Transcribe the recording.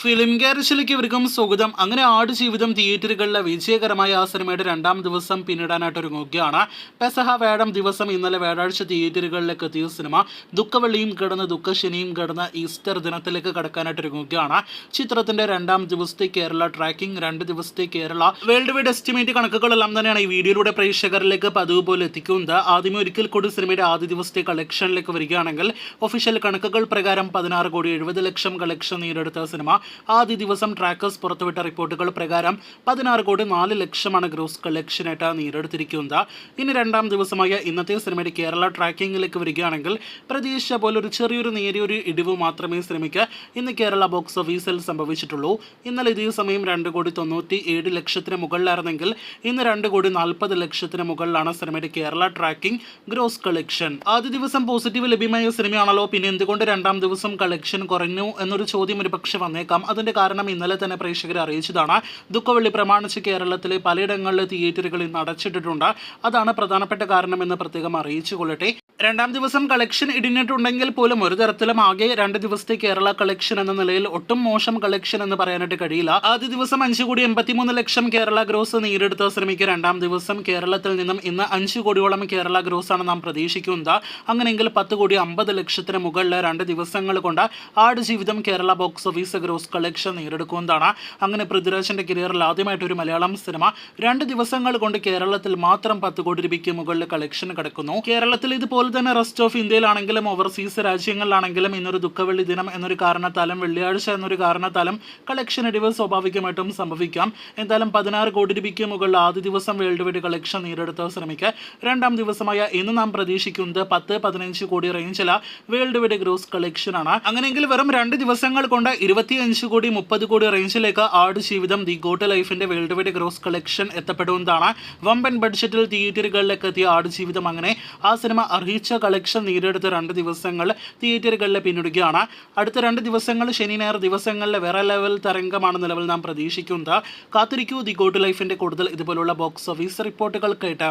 Film ഗാരേജിലേക്ക് ഇവർക്കും സ്വാഗതം. അങ്ങനെ ആടുജീവിതം തിയേറ്ററുകളിലെ വിജയകരമായ ആ സിനിമയുടെ രണ്ടാം ദിവസം പിന്നിടാനായിട്ട് ഒരുങ്ങുകയാണ്. പെസഹ വേഴം ദിവസം ഇന്നലെ വ്യാഴാഴ്ച തിയേറ്ററുകളിലേക്ക് എത്തിയ സിനിമ ദുഃഖവെള്ളിയും കടന്ന് ദുഃഖശനിയും കടന്ന് ഈസ്റ്റർ ദിനത്തിലേക്ക് കടക്കാനായിട്ട് ഒരുങ്ങുകയാണ്. ചിത്രത്തിന്റെ രണ്ടാം ദിവസത്തെ കേരള ട്രാക്കിംഗ്, 2 ദിവസത്തെ കേരള വേൾഡ് വൈഡ് എസ്റ്റിമേറ്റ് കണക്കുകളെല്ലാം തന്നെയാണ് ഈ വീഡിയോയിലൂടെ പ്രേക്ഷകരിലേക്ക് പതിവ് പോലെ എത്തിക്കുന്നത്. ആദ്യമേ ഒരിക്കൽ കൂടി സിനിമയുടെ ആദ്യ ദിവസത്തെ കളക്ഷനിലേക്ക് വരികയാണെങ്കിൽ ഒഫീഷ്യൽ കണക്കുകൾ പ്രകാരം 16,70,00,000 കളക്ഷൻ നേടിയെടുത്ത സിനിമ ആദ്യ ദിവസം ട്രാക്കേഴ്സ് പുറത്തുവിട്ട റിപ്പോർട്ടുകൾ പ്രകാരം 16,04,00,000 ഗ്രോസ് കളക്ഷനായിട്ട് നേടിയെടുത്തിരിക്കുന്നത്. ഇനി രണ്ടാം ദിവസമായ ഇന്നത്തെ സിനിമയുടെ കേരള ട്രാക്കിങ്ങിലേക്ക് വരികയാണെങ്കിൽ പ്രതീക്ഷിച്ച പോലെ ഒരു ചെറിയൊരു നേരിയൊരു ഇടിവ് മാത്രമേ സിനിമയ്ക്ക് ഇന്ന് കേരള ബോക്സ് ഓഫീസിൽ സംഭവിച്ചിട്ടുള്ളൂ. ഇന്നലെ ഇതേ സമയം 2,97,00,000 മുകളിലായിരുന്നെങ്കിൽ ഇന്ന് 2,40,00,000 മുകളിലാണ് സിനിമയുടെ കേരള ട്രാക്കിംഗ് ഗ്രോസ് കളക്ഷൻ. ആദ്യ ദിവസം പോസിറ്റീവ് ലഭ്യമായ സിനിമയാണല്ലോ, പിന്നെ എന്തുകൊണ്ട് രണ്ടാം ദിവസം കളക്ഷൻ കുറഞ്ഞു എന്നൊരു ചോദ്യം ഒരു പക്ഷെ വന്നേക്കാം. അതിന്റെ കാരണം ഇന്നലെ തന്നെ പ്രേക്ഷകരെ അറിയിച്ചതാണ്. ദുഃഖവെള്ളി പ്രമാണിച്ച് കേരളത്തിലെ പലയിടങ്ങളിലെ തിയേറ്ററുകൾ ഇന്ന് അടച്ചിട്ടിട്ടുണ്ട്. അതാണ് പ്രധാനപ്പെട്ട കാരണമെന്ന് പ്രത്യേകം അറിയിച്ചു കൊള്ളട്ടെ. രണ്ടാം ദിവസം കളക്ഷൻ ഇടിഞ്ഞിട്ടുണ്ടെങ്കിൽ പോലും ഒരു തരത്തിലും ആകെ 2 ദിവസത്തെ കേരള കളക്ഷൻ എന്ന നിലയിൽ ഒട്ടും മോശം കളക്ഷൻ എന്ന് പറയാനായിട്ട് കഴിയില്ല. ആദ്യ ദിവസം 5,83,00,000 കേരള ഗ്രോസ് നേടിയെടുത്ത സിനിമയ്ക്ക് രണ്ടാം ദിവസം കേരളത്തിൽ നിന്നും ഇന്ന് 5 കോടിയോളം കേരള ഗ്രോസ് ആണ് നാം പ്രതീക്ഷിക്കുന്നത്. അങ്ങനെയെങ്കിൽ 10,50,00,000 മുകളിൽ 2 ദിവസങ്ങൾ കൊണ്ട് Aadujeevitham Kerala box office gross collection നേടിയെടുക്കുന്നതാണ്. അങ്ങനെ പൃഥ്വിരാജിന്റെ കരിയറിൽ ആദ്യമായിട്ട് ഒരു മലയാളം സിനിമ 2 ദിവസങ്ങൾ കൊണ്ട് കേരളത്തിൽ മാത്രം 10 കോടി രൂപയ്ക്ക് മുകളിൽ കളക്ഷൻ കിടക്കുന്നു. കേരളത്തിൽ ഇതുപോലെ തന്നെ റെസ്റ്റ് ഓഫ് ഇന്ത്യയിലാണെങ്കിലും ഓവർസീസ് രാജ്യങ്ങളിലാണെങ്കിലും ഇന്നൊരു ദുഃഖവെള്ളി ദിനം എന്നൊരു കാരണത്താലും വെള്ളിയാഴ്ച എന്നൊരു കാരണത്താലും കളക്ഷൻ ഇടിവ് സ്വാഭാവികമായിട്ടും സംഭവിക്കാം. എന്തായാലും 16 കോടി രൂപയ്ക്ക് മുകളിൽ ആദ്യ ദിവസം വേൾഡ് വൈഡ് കളക്ഷൻ നേടിയെടുത്ത സിനിമയ്ക്ക് രണ്ടാം ദിവസമായ ഇന്ന് നാം പ്രതീക്ഷിക്കുന്നത് 10-15 കോടി റേഞ്ചില വേൾഡ് വൈഡ് ഗ്രോസ് കളക്ഷൻ ആണ്. അങ്ങനെയെങ്കിൽ വെറും 2 ദിവസങ്ങൾ കൊണ്ട് 25 കോടി 30 കോടി റേഞ്ചിലേക്ക് ആടുജീവിതം ദി ഗോട്ട് ലൈഫിന്റെ വേൾഡ് വൈഡ് ഗ്രോസ് കളക്ഷൻ എത്തപ്പെടുന്നതാണ്. വമ്പൻ ബഡ്ജറ്റിൽ തിയേറ്ററുകളിലേക്ക് എത്തിയ ആടുജീവിതം അങ്ങനെ ആ സിനിമ അർഹിച്ച കളക്ഷൻ നേടിയെടുത്ത 2 ദിവസങ്ങൾ തിയേറ്ററുകളിൽ പിന്നിടുകയാണ്. അടുത്ത 2 ദിവസങ്ങൾ ശനി ഞായർ ദിവസങ്ങളിലെ വേറെ ലെവൽ തരംഗമാണ് നിലവിൽ നാം പ്രതീക്ഷിക്കുന്നത്. കാത്തിരിക്കൂ ദി ഗോട്ട് ലൈഫിന്റെ കൂടുതൽ ഇതുപോലുള്ള ബോക്സ് ഓഫീസ് റിപ്പോർട്ടുകൾ കേട്ട്.